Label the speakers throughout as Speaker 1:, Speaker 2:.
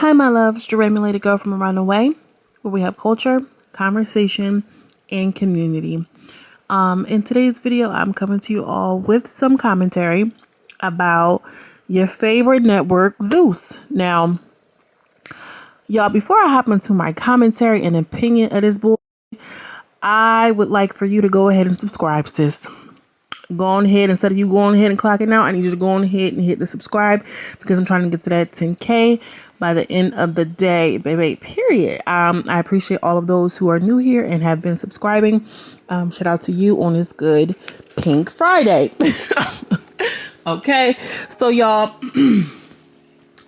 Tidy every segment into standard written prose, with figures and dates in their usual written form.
Speaker 1: Hi, my loves, Joseline girl from around the way, where we have culture, conversation, and community. In today's video, I'm coming to you all with some commentary about your favorite network, Zeus. Now, y'all, before I hop into my commentary and opinion of this boy, I would like for you to go ahead and subscribe, sis. Go on ahead, instead of you going ahead and clocking out, I need you to go on ahead and hit the subscribe because I'm trying to get to that 10K by the end of the day, baby, period. I appreciate all of those who are new here and have been subscribing. Shout out to you on this good Pink Friday. Okay, so y'all,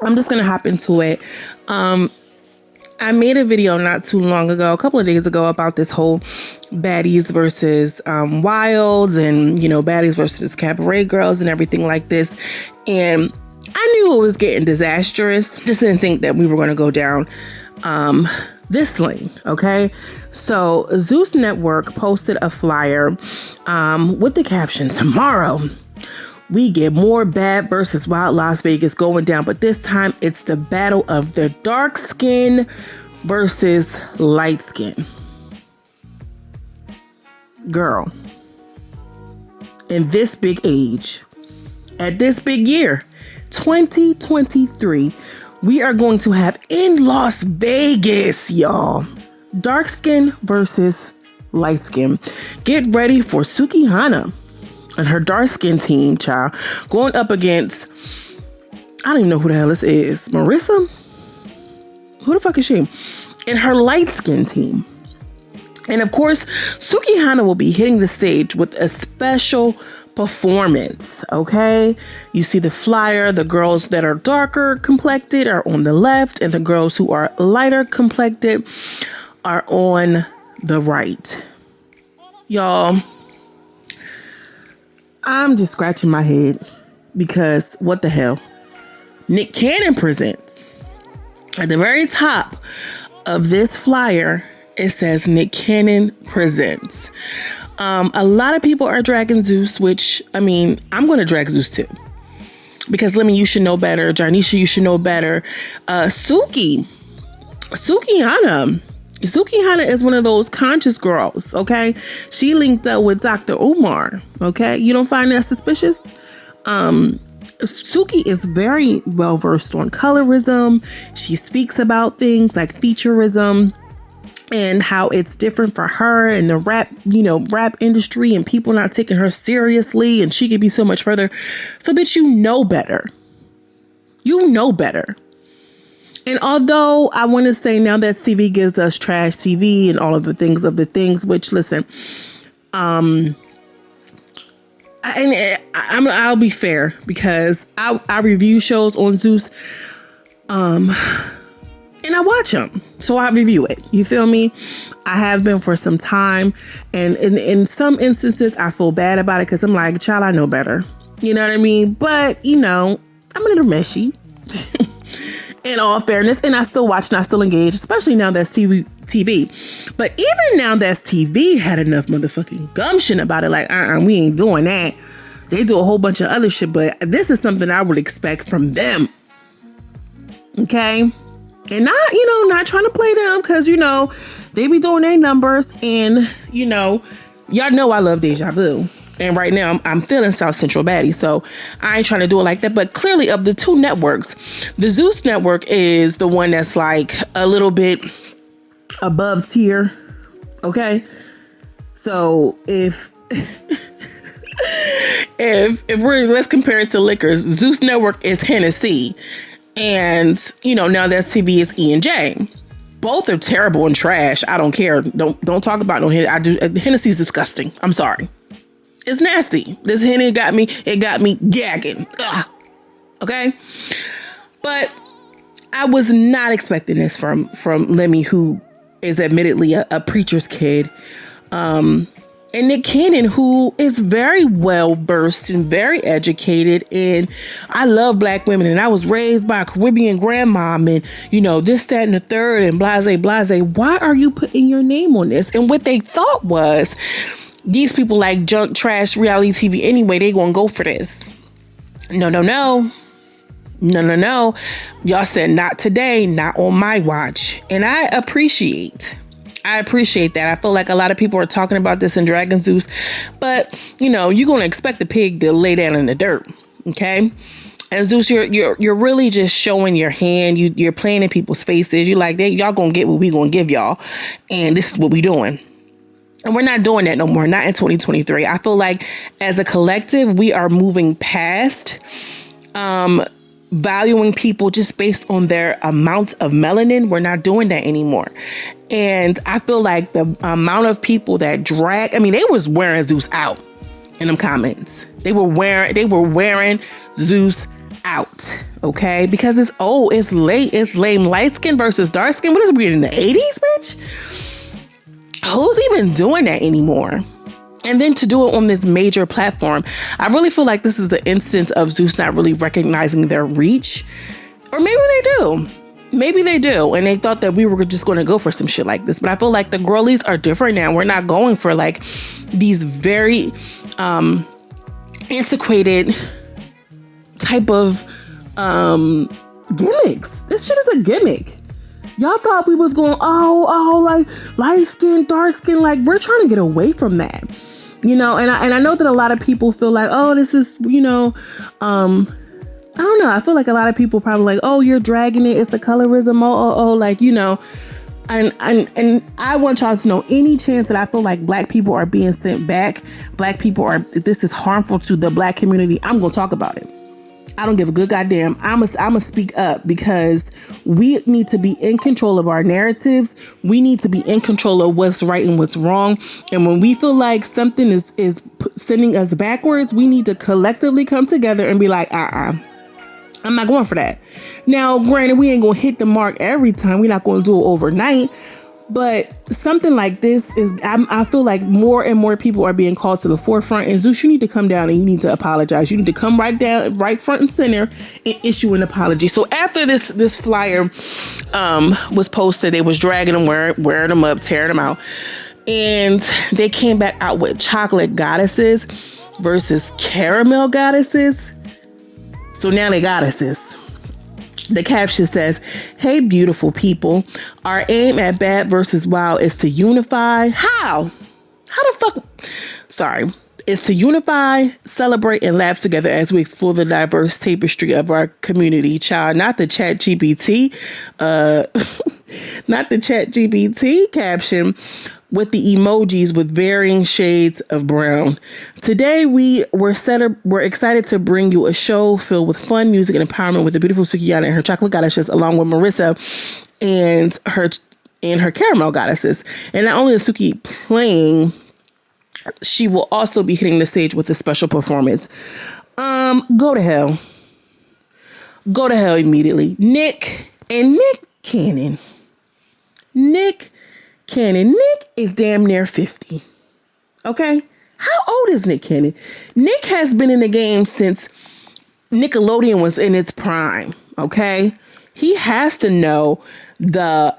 Speaker 1: I'm just gonna hop into it. I made a video not too long ago, a couple of days ago, about this whole baddies versus wilds and, you know, baddies versus cabaret girls and everything like this. And I knew it was getting disastrous. Just didn't think that we were going to go down this lane. OK, so Zeus Network posted a flyer with the caption, "Tomorrow we get more bad versus wild Las Vegas going down, but this time it's the battle of the dark skin versus light skin." Girl, in this big age, at this big year, 2023, we are going to have in Las Vegas, y'all, dark skin versus light skin. Get ready for Sukihana and her dark skin team, child, going up against, I don't even know who the hell this is. Marissa? Who the fuck is she? And her light skin team. And of course, Sukihana will be hitting the stage with a special performance. Okay. You see the flyer. The girls that are darker complected are on the left, and the girls who are lighter complected are on the right. Y'all, I'm just scratching my head because what the hell? Nick Cannon presents. At the very top of this flyer, it says Nick Cannon presents. A lot of people are dragging Zeus, which, I mean, I'm going to drag Zeus too. Because, Lemmy, you should know better. Jarnisha, you should know better. Sukihana is one of those conscious girls, okay? She linked up with Dr. Umar, okay? You don't find that suspicious? Suki is very well versed on colorism. She speaks about things like featureism and how it's different for her and the rap industry and people not taking her seriously, and she could be so much further. So, bitch, you know better. You know better. And although I want to say now that TV gives us trash TV and all of the things, which, listen, I'll be fair because I review shows on Zeus, and I watch them, so I review it. You feel me? I have been for some time, and in some instances, I feel bad about it because I'm like, child, I know better. You know what I mean? But, you know, I'm a little meshy. In all fairness, and I still watch and I still engage, especially now that's TV. But even now that's TV had enough motherfucking gumption about it. Like, we ain't doing that. They do a whole bunch of other shit, but this is something I would expect from them. Okay? And not trying to play them because, they be doing their numbers, and, y'all know I love Deja Vu. And right now I'm feeling South Central Baddie. So I ain't trying to do it like that. But clearly, of the two networks, the Zeus network is the one that's like a little bit above tier. Okay. So if let's compare it to liquors, Zeus network is Hennessy. And, now that's TV is E&J. Both are terrible and trash. I don't care. Don't talk about no Hennessy. Hennessy's disgusting. I'm sorry. It's nasty. This Henny got me gagging. Ugh. Okay. But I was not expecting this from Lemmy, who is admittedly a preacher's kid. And Nick Cannon, who is very well versed and very educated. And I love black women. And I was raised by a Caribbean grandmom, and, this, that, and the third, and blase. Why are you putting your name on this? And what they thought was, these people like junk, trash, reality TV anyway. They gonna go for this. No. No. Y'all said not today, not on my watch. And I appreciate that. I feel like a lot of people are talking about this in Dragon Zeus, but you're going to expect the pig to lay down in the dirt. Okay. And Zeus, you're really just showing your hand. You're playing in people's faces. You like, y'all gonna get what we gonna give y'all, and this is what we doing. And we're not doing that no more. Not in 2023. I feel like as a collective, we are moving past valuing people just based on their amount of melanin. We're not doing that anymore. And I feel like the amount of people that they was wearing Zeus out in them comments. They were wearing Zeus out, okay? Because it's old, it's late, it's lame. Light skin versus dark skin. What is we in the 80s, bitch? Who's even doing that anymore? And then to do it on this major platform, I really feel like this is the instance of Zeus not really recognizing their reach. Or maybe they do. Maybe they do. And they thought that we were just going to go for some shit like this. But I feel like the girlies are different now. We're not going for like these very antiquated type of gimmicks. This shit is a gimmick. Y'all thought we was going, like light skin, dark skin. Like, we're trying to get away from that, and I know that a lot of people feel like, oh, this is, I don't know. I feel like a lot of people probably like, oh, you're dragging it. It's the colorism. And I want y'all to know, any chance that I feel like black people are being sent back, this is harmful to the black community, I'm going to talk about it. I don't give a good goddamn. I'm a speak up, because we need to be in control of our narratives. We need to be in control of what's right and what's wrong. And when we feel like something is sending us backwards, we need to collectively come together and be like, I'm not going for that. Now, granted, we ain't going to hit the mark every time. We're not going to do it overnight. But something like this I feel like more and more people are being called to the forefront. And Zeus, you need to come down and you need to apologize. You need to come right front and center and issue an apology. So after this flyer was posted, they was dragging them, wearing them up, tearing them out. And they came back out with chocolate goddesses versus caramel goddesses. So now they goddesses. The caption says, "Hey, beautiful people. Our aim at Bad versus Wild is to unify." How the fuck? Sorry. It's to unify, celebrate, and laugh together as we explore the diverse tapestry of our community. Child, not the chat GPT, not the chat GPT caption with the emojis with varying shades of brown. Today, we're excited to bring you a show filled with fun, music, and empowerment with the beautiful Sukiyana and her chocolate goddesses, along with Marissa and her caramel goddesses. And not only is Suki playing, she will also be hitting the stage with a special performance. Go to hell. Go to hell immediately. Nick Cannon. Nick is damn near 50. Okay? How old is Nick Cannon? Nick has been in the game since Nickelodeon was in its prime. Okay? He has to know the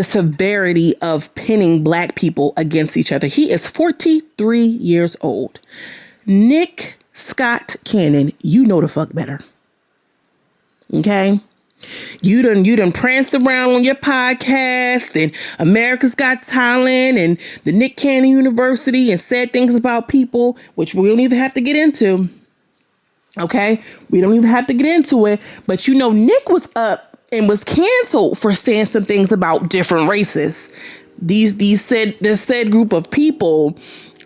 Speaker 1: severity of pinning black people against each other. He is 43 years old. Nick Scott Cannon, you know the fuck better. Okay? You done pranced around on your podcast and America's Got Talent and the Nick Cannon University and said things about people, which we don't even have to get into. Okay? We don't even have to get into it. But Nick was up and was canceled for saying some things about different races. This said group of people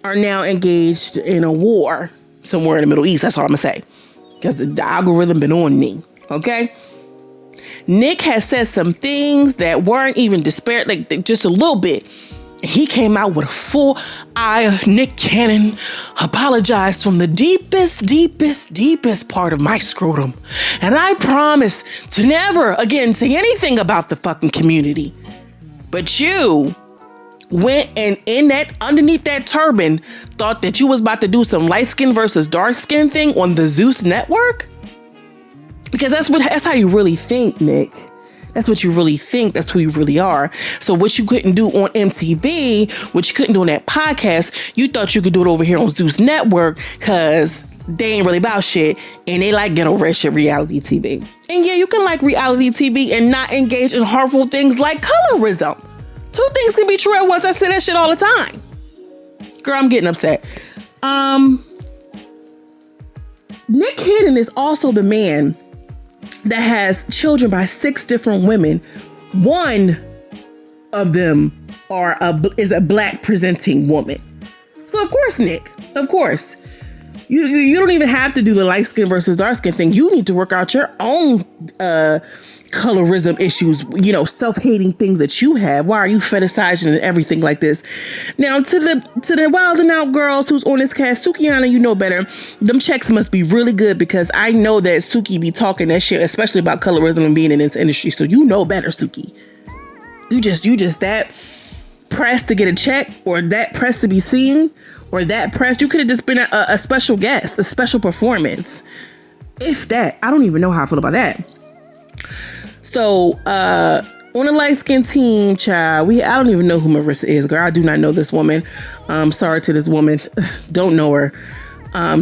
Speaker 1: are now engaged in a war somewhere in the Middle East. That's all I'm gonna say. Because the algorithm been on me. Okay? Nick has said some things that weren't even disparate, like just a little bit. He came out with a full Nick Cannon apologized from the deepest part of my scrotum. And I promise to never again say anything about the fucking community. But you went and underneath that turban thought that you was about to do some light skin versus dark skin thing on the Zeus network. Because that's how you really think, Nick. That's what you really think. That's who you really are. So what you couldn't do on MTV, what you couldn't do on that podcast, you thought you could do it over here on Zeus Network. Because they ain't really about shit, and they like ghetto red shit reality TV. And yeah, you can like reality TV and not engage in harmful things like colorism. Two things can be true at once. I say that shit all the time. Girl, I'm getting upset. Nick Cannon is also the man that has children by 6 different women. One of them is a black presenting woman. So of course, Nick, of course, you don't even have to do the light skin versus dark skin thing. You need to work out your own colorism issues, you know, self-hating things that you have. Why are you fetishizing and everything like this? Now, to the wild and out girls who's on this cast, Sukihana, you know better. Them checks must be really good, because I know that Suki be talking that shit, especially about colorism and being in this industry. So you know better, Suki. You just that pressed to get a check, or that pressed to be seen, or that pressed. You could have just been a special guest, a special performance. If that, I don't even know how I feel about that. So, on the light skin team, child, I don't even know who Marissa is, girl. I do not know this woman. Sorry to this woman. Don't know her.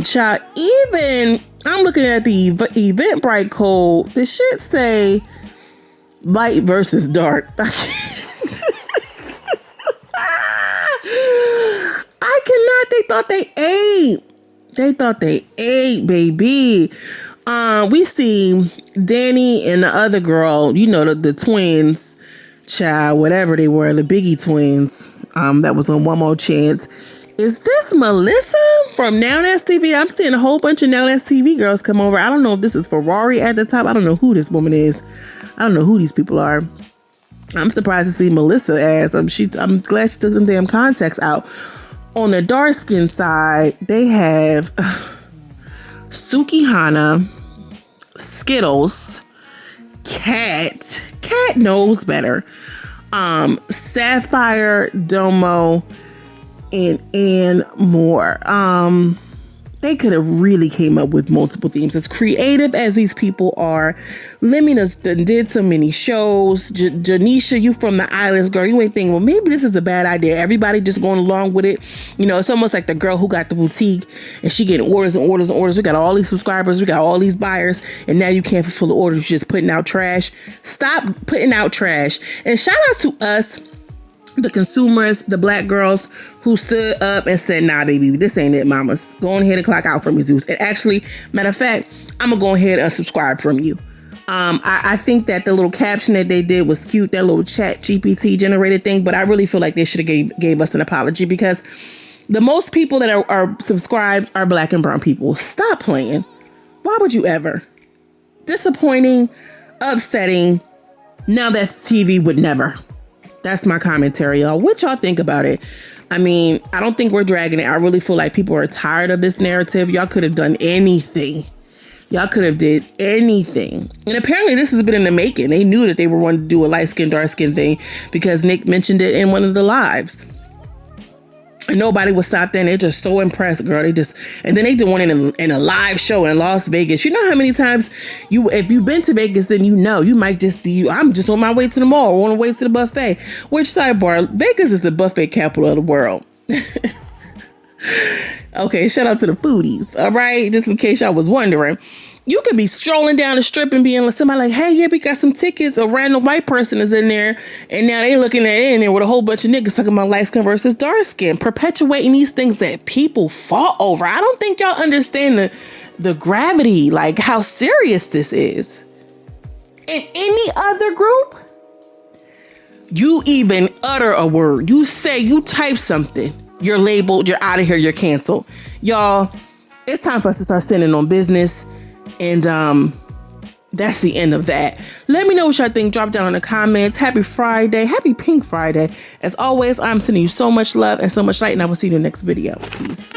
Speaker 1: Child, even, I'm looking at the Eventbrite code. The shit say light versus dark. I cannot. They thought they ate, baby. We see Danny and the other girl, you know, the twins, child, whatever they were, the Biggie twins, that was on One More Chance. Is this Melissa from Now That's TV? I'm seeing a whole bunch of Now That's TV girls come over. I don't know if this is Ferrari at the top. I don't know who this woman is. I don't know who these people are. I'm surprised to see Melissa as I'm glad she took some damn contacts out. On the dark skin side, they have Sukihana, Skittles, Cat knows better, Sapphire, Domo, and more. They could have really came up with multiple themes. As creative as these people are, Lemmy did so many shows. Janisha, you from the islands, girl, you ain't thinking, well, maybe this is a bad idea. Everybody just going along with it. You know, it's almost like the girl who got the boutique and she getting orders and orders and orders. We got all these subscribers, we got all these buyers, and now you can't fulfill the orders. You're just putting out trash. Stop putting out trash. And shout out to us, the consumers, the black girls who stood up and said, nah, baby, this ain't it, mamas. Go on ahead and clock out from me, Zeus. And actually, matter of fact, I'm going to go ahead and unsubscribe from you. I think that the little caption that they did was cute, that little chat GPT generated thing, but I really feel like they should have gave us an apology, because the most people that are subscribed are black and brown people. Stop playing. Why would you ever? Disappointing, upsetting. Now That's TV would never. That's my commentary, y'all. What y'all think about it? I mean, I don't think we're dragging it. I really feel like people are tired of this narrative. Y'all could have done anything. Y'all could have did anything. And apparently this has been in the making. They knew that they were wanting to do a light skin, dark skin thing, because Nick mentioned it in one of the lives. And nobody would stop there. They're just so impressed, girl. And then they did one in a live show in Las Vegas. You know how many times if you've been to Vegas, then you know you might just be, I'm just on my way to the mall or on the way to the buffet. Which, sidebar, Vegas is the buffet capital of the world. Okay, shout out to the foodies. All right, just in case y'all was wondering. You could be strolling down the strip and being like, somebody like, hey, yeah, we got some tickets. A random white person is in there. And now they looking at it in there with a whole bunch of niggas talking about light skin versus dark skin, perpetuating these things that people fought over. I don't think y'all understand the gravity, like how serious this is. In any other group, you even utter a word. You say, you type something. You're labeled. You're out of here. You're canceled. Y'all, it's time for us to start standing on business. And that's the end of that. Let me know what y'all think. Drop down in the comments. Happy Friday. Happy Pink Friday. As always, I'm sending you so much love and so much light, and I will see you in the next video. Peace.